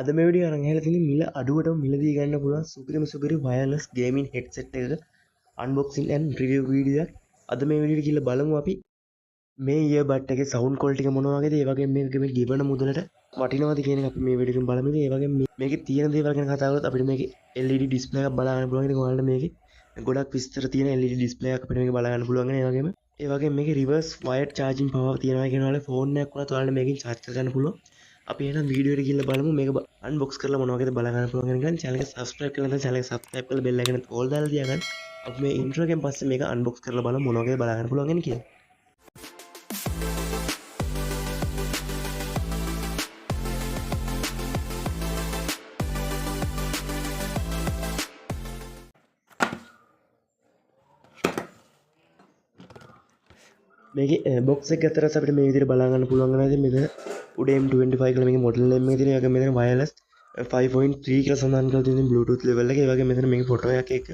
අද මේ වීඩියෝ අරන් ඇවිල්ලා තියෙන්නේ මිල අඩුවටම මිලදී ගන්න පුළුවන් සුපිරි වයර්ලස් ගේමින් හෙඩ්සෙට් එකක අන්බොක්සින් ඇන්ඩ් රිවිව් වීඩියෝ එකක්. අද මේ වීඩියෝ කියලා බලමු අපි මේ ඉයර්බඩ් එකේ සවුන්ඩ් ක්වොලිටි එක මොන වගේද, ඒ වගේම මේක මේ ගෙවන මුදලට වටිනවද කියන එක අපි මේ වීඩියෝ එකෙන් බලමු. ඒ වගේම මේකේ තියෙන දේවල් ගැන කතා කරලා අපිට මේකේ LED ඩිස්ප්ලේ එකක් බලා ගන්න පුළුවන්. ඉතින් ඔයාලට මේකේ ගොඩක් විස්තර තියෙන LED ඩිස්ප්ලේ එකක් අපිට මේක බලා ගන්න පුළුවන්. ඒ වගේම මේකේ රිවර්ස් වයර්ඩ් charging power තියෙනවා කියන ඔයාලේ ෆෝන් එකක් වුණත් ඔයාලට මේකෙන් charge කරගන්න පුළුවන්. අපි එහෙනම් වීඩියෝ එකට ගිහිල්ලා බලමු මේක අන්බොක්ස් කරලා මොන වගේද බලා ගන්න පුළුවන් කියන එක. channel එක subscribe කරලා නැත්නම් channel එක subscribe කරලා bell icon එක all දාලා තියාගන්න. අපි මේ intro එකෙන් පස්සේ මේක අන්බොක්ස් කරලා බලමු මොන වගේද බලා ගන්න පුළුවන් කියලා. මේකේ බොක්ස් එක ඇතුළත අපිට මේ විදිහට බලා ගන්න පුළුවන් වෙනවා. ඉතින් මෙතන උඩ M25 කියලා මේකේ මොඩල් නේම් එක තියෙනවා. ඒක මෙතන wireless 5.3 කියලා සඳහන් කරලා තියෙනවා Bluetooth level එක. ඒ වගේ මෙතන මේකේ ෆොටෝ එකක් එක්ක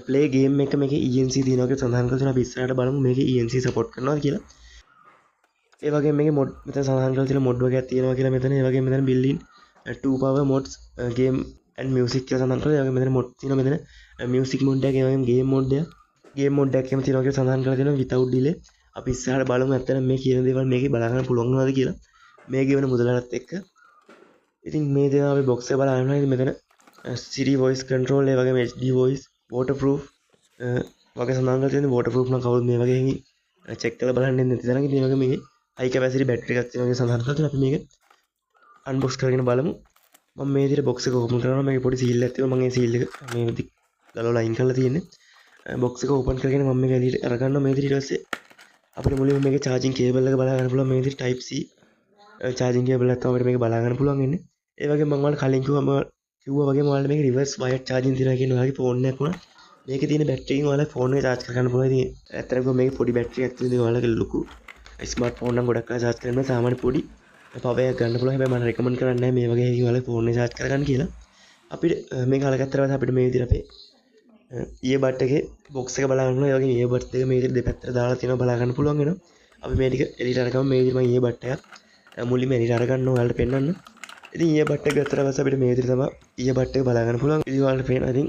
play game එක මේකේ ENC තියෙනවා කියලා සඳහන් කරලා තියෙනවා. අපි ඉස්සරහට බලමු මේකේ ENC support කරනවාද කියලා. ඒ වගේ මේකේ mod මෙතන සඳහන් කරලා තියෙන mod වගේක් තියෙනවා කියලා මෙතන. ඒ වගේ මෙතන built in 2 power mods game and music කියලා සඳහන් කරලා. ඒ වගේ මෙතන mod තියෙනවා. මෙතන music mode එකක්, ඒ වගේම game mode එකක් එහෙම තියෙනවා කියලා සඳහන් කරලා තියෙනවා without delay. අපි ඉස්සරහට බලමු ඇත්තටම මේ කියන දේවල් මේකේ බලා ගන්න පුළුවන් වෙනවද කියලා. මේ ගෙවන මුදලට එක්ක. ඉතින් මේ දේවල් අපි බොක්ස් එක බලන්න ඕනේ. ඉතින් මෙතන Siri voice control, ඒ වගේම HD voice, waterproof වගේ සඳහන් කරලා තියෙනවා. waterproof නම් කවුරුත් මේ වගේ චෙක් කරලා බලන්නේ නැති තරම්. ඉතින් මේ වගේ මේකේ high capacity battery එකක් තියෙනවා කියලා සඳහන් කරලා තියෙනවා. අපි මේක unbox කරගෙන බලමු. මම මේ විදිහට බොක්ස් එක ඕපන් කරනවා. මේකේ පොඩි සීල් එකක් තියෙනවා. මම ඒ සීල් එක මේ විදිහට ගලවලා අයින් කරලා තියෙන්නේ. බොක්ස් එක ඕපන් කරගෙන මම මේක එළියට අරගන්නවා. මේ විදිහට ඊට පස්සේ අපිට මුලින්ම මේකේ charging cable එක බලා ගන්න පුළුවන්. මේ විදිහට type C charging cable එකක් තමයි අපිට මේක බලා ගන්න පුළුවන් වෙන්නේ. ඒ වගේම මම ඔයාලට කලින් කිව්වා වගේම ඔයාලට මේක reverse wired charging තියෙනවා කියන ඔයාලගේ ෆෝන් එකක් වුණා. මේකේ තියෙන බැටරි එකෙන් ඔයාලා ෆෝන් එක charge කරගන්න පුළුවන්. ඉතින් ඇත්තටම මේකේ පොඩි බැටරි එකක් තියෙනවා. ඔයාලගේ ලොකු ස්මාර්ට් ෆෝන් නම් ගොඩක් අය charge කරන්න සාමාන්‍ය පොඩි power එකක් ගන්න පුළුවන්. හැබැයි මම recommend කරන්නේ නැහැ මේ වගේ එකකින් ඔයාලගේ ෆෝන් එක charge කරගන්න කියලා. අපිට මේක අලගත්තට පස්සේ අපිට මේ විදිහට අපේ earbud එකේ box එක බලා ගන්න පුළුවන්. ඒ වගේම earbud එක මේ විදිහට දෙපැත්තට දාලා තියෙනවා බලා ගන්න පුළුවන් වෙනවා. අපි මේ ටික එළියට අරගමු. මේ විදිහට මම earbud එකක් මුලින්ම එළියට අරගන්න ඔයාලට පෙන්නන්න. ඉතින් earbud එක ගත්තට පස්සේ අපිට මේ විදිහට තමයි earbud එක බලා ගන්න පුළුවන්. ඉතින් ඔයාලට පේනවා ඉතින්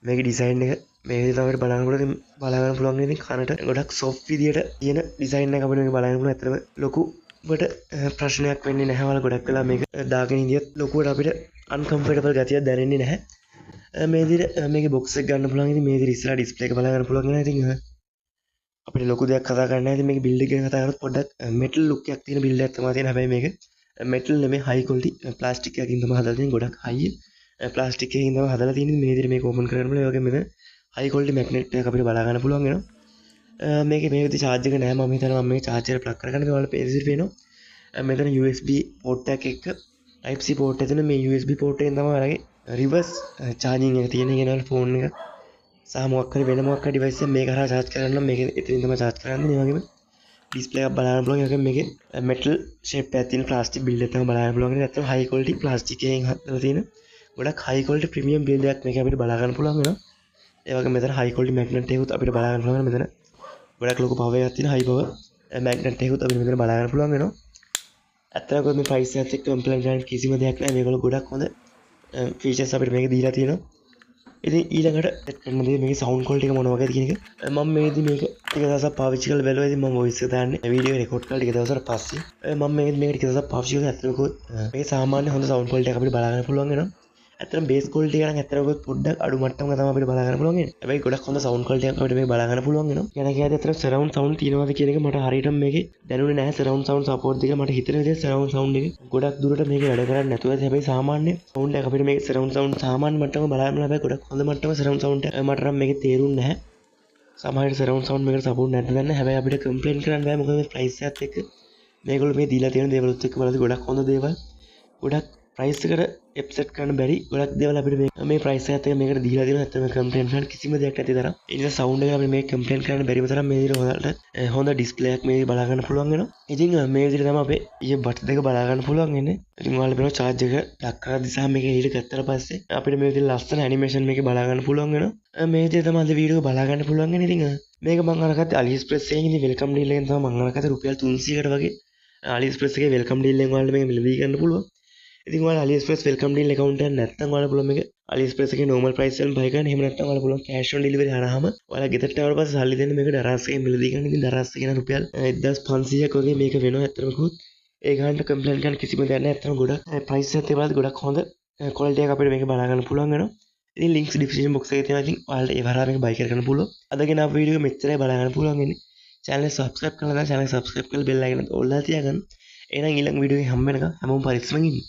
මේකේ ඩිසයින් එක මේ විදිහට තමයි බලා ගන්න පුළුවන්. බලා ගන්න පුළුවන් ඉතින් කනට ගොඩක් soft විදිහට තියෙන ඩිසයින් එක අපිට මේක බලා ගන්න පුළුවන්. ඇත්තටම ලොකුවට ප්‍රශ්නයක් වෙන්නේ නැහැ. ඔයාලා ගොඩක් වෙලා මේක දාගෙන ඉඳියත් ලොකුවට අපිට uncomfortable ගතියක් දැනෙන්නේ නැහැ. මේ විදිහට මේකේ box එක ගන්න පුළුවන්. ඉතින් මේ විදිහට ඉස්සරහ display එක බලා ගන්න පුළුවන් වෙනවා. ඉතින් අපිට ලොකු දෙයක් කතා කරන්න නැහැ. ඉතින් මේක build එක ගැන කතා කරද්දී පොඩ්ඩක් metal look එකක් තියෙන build එකක් තමයි තියෙන්නේ. හැබැයි මේක metal නෙමෙයි high quality plastic එකකින් තමයි හදලා තියෙන්නේ. ගොඩක් high plastic එකකින් තමයි හදලා තියෙන්නේ. මේ විදිහට මේක open කරගන්න පුළුවන්. ඒ වගේම මෙතන high quality magnet එකක් අපිට බලා ගන්න පුළුවන් වෙනවා. මේකේ මේ විදිහට charge එක නැහැ. මම හිතනවා මම මේක charger plug කරගන්න. ඔයාලා පේසිරි පේනවා. මෙතන USB port එකක් එක්ක type C port එක තියෙන මේ USB port එකෙන් තමයි ඔයාලගේ reverse charging එක තියෙන්නේ. කියන ෆෝන් එක සහ මොකක් හරි වෙන මොකක් හරි device එක මේක හරහා charge කරන්න නම් මේක එතනින් තමයි charge කරන්නේ. ඒ වගේම display එකක් බලන්න පුළුවන්. ඒ වගේම මේකේ metal shape එකක් තියෙන plastic build එකක් තමයි බලන්න පුළුවන්. ඒත් ඇත්තටම high quality plastic එකෙන් හදලා තියෙන ගොඩක් high quality premium build එකක් මේක අපිට බලා ගන්න පුළුවන් වෙනවා. ඒ වගේම මෙතන high quality magnet එකකුත් අපිට බලා ගන්න පුළුවන් වෙනවා. මෙතන ගොඩක් ලොකු power එකක් තියෙන high power magnet එකකුත් අපිට මෙතන බලා ගන්න පුළුවන් වෙනවා. ඇත්තටම මේ price එකත් එක්ක compare කරන්න කිසිම දෙයක් නැහැ. මේගොල්ලෝ ගොඩක් හොඳ features අපිට මේක දීලා තියෙනවා. ඉතින් ඊළඟට වෙන දේ මේකේ sound quality එක මොන වගේද කියන එක මම මේකදී මේක ටික දවසක් පාවිච්චි කරලා බැලුවා. ඉතින් මම voice එක දාන්නේ වීඩියෝ රෙකෝඩ් කරලා ටික දවසකට පස්සේ මම මේක ටික දවසක් පාවිච්චි කරලා ඇත්තටම මේක සාමාන්‍ය හොඳ sound quality එකක් අපිට බලා ගන්න පුළුවන් වෙනවා. ඇත්තටම bass quality එක නම් ඇත්තටම පොඩ්ඩක් අඩු මට්ටමක තමයි අපිට බලා ගන්න පුළුවන් වෙන්නේ. හැබැයි ගොඩක් හොඳ sound quality එකක් අපිට මේක බලා ගන්න පුළුවන් වෙනවා. කියන කේද ඇත්තටම surround sound තියෙනවද කියන එක මට හරියටම මේකේ දැනුනේ නැහැ. surround sound support දෙක මට හිතෙන විදිහට surround sound එක ගොඩක් දුරට මේක වැඩ කරන්නේ නැතුව ඇති. හැබැයි සාමාන්‍ය sound එක අපිට මේක surround sound සාමාන්‍ය මට්ටමක බලා ගන්න හැබැයි ගොඩක් හොඳ මට්ටමක surround sound එක මට නම් මේකේ තේරුන්නේ නැහැ. සමහර surround sound මේකට support නැද්ද දන්නේ. හැබැයි අපිට complain කරන්න බෑ. මොකද මේ price එකත් එක්ක මේගොල්ලෝ මේ දීලා තියෙන දේවලුත් එක්ක බලද්දි ගොඩක් හොඳ දේවල් ගොඩක් price එකට එප්සෙට් කරන්න බැරි ගොඩක් දේවල් අපිට මේ price එකත් එක්ක මේකට දීලා තියෙනවා. නැත්නම් complain කරන්න කිසිම දෙයක් නැති තරම්. ඒ නිසා sound එක අපිට මේක complain කරන්න බැරිම තරම් මේ විදිහට හොඳ display එකක් මේක බලා ගන්න පුළුවන් වෙනවා. ඉතින් මේ විදිහට තමයි අපේ earbud දෙක බලා ගන්න පුළුවන් වෙන්නේ. ඉතින් ඔයාලා බලනවා charge එක plug කරලා දිසා මේක එළියට ගත්තට පස්සේ අපිට මේ විදිහට ලස්සන animation මේක බලා ගන්න පුළුවන් වෙනවා. මේ විදිහට තමයි අද වීඩියෝ එක බලා ගන්න පුළුවන් වෙන්නේ. ඉතින් මේක මම අරගත්තේ AliExpress එකෙන්. ඉතින් welcome deal එකෙන් තමයි මම අරගත්තේ රුපියල් 300කට වගේ AliExpress එකේ welcome deal එකෙන් ඔයාලට මේක මිලදී ගන්න පුළුවන්. ඉතින් ඔයාලා AliExpress welcome deal account එක නැත්නම් ඔයාලා පුළුවන් මේක AliExpress එකේ normal price වලින් buy කරන්න. එහෙම නැත්නම් ඔයාලා පුළුවන් cash on delivery හරහාම ඔයාලා ගෙදරට ආවට පස්සේ සල්ලි දෙන්න මේක දරාස් එකෙන් මිලදී ගන්න. ඉතින් දරාස් එක කියන රුපියල් 1500ක් වගේ මේක වෙනවා. ඇත්තටම කිව්වොත් ඒ ගානට කම්ප්ලේන්ට් ගන්න කිසිම දෙයක් නැහැ. ඇත්තටම ගොඩක් price එකත් ඒ වලත් ගොඩක් හොඳ quality එකක් අපිට මේක බලා ගන්න පුළුවන් වෙනවා. ඉතින් links description box එකේ තියෙනවා. ඉතින් ඔයාලට ඒ හරහා මේක buy කරගන්න පුළුවන්. අදගෙන ආපු වීඩියෝ එක මෙච්චරයි බලා ගන්න පුළුවන් වෙන්නේ. channel එක subscribe කරලා නැහැ. channel එක subscribe කරලා bell icon එක ඕල්ලා තියාගන්න. එහෙනම් ඊළඟ වීඩියෝ එකේ හම්බ වෙනකම් හැමෝම පරිස්සමෙන් ඉන්න.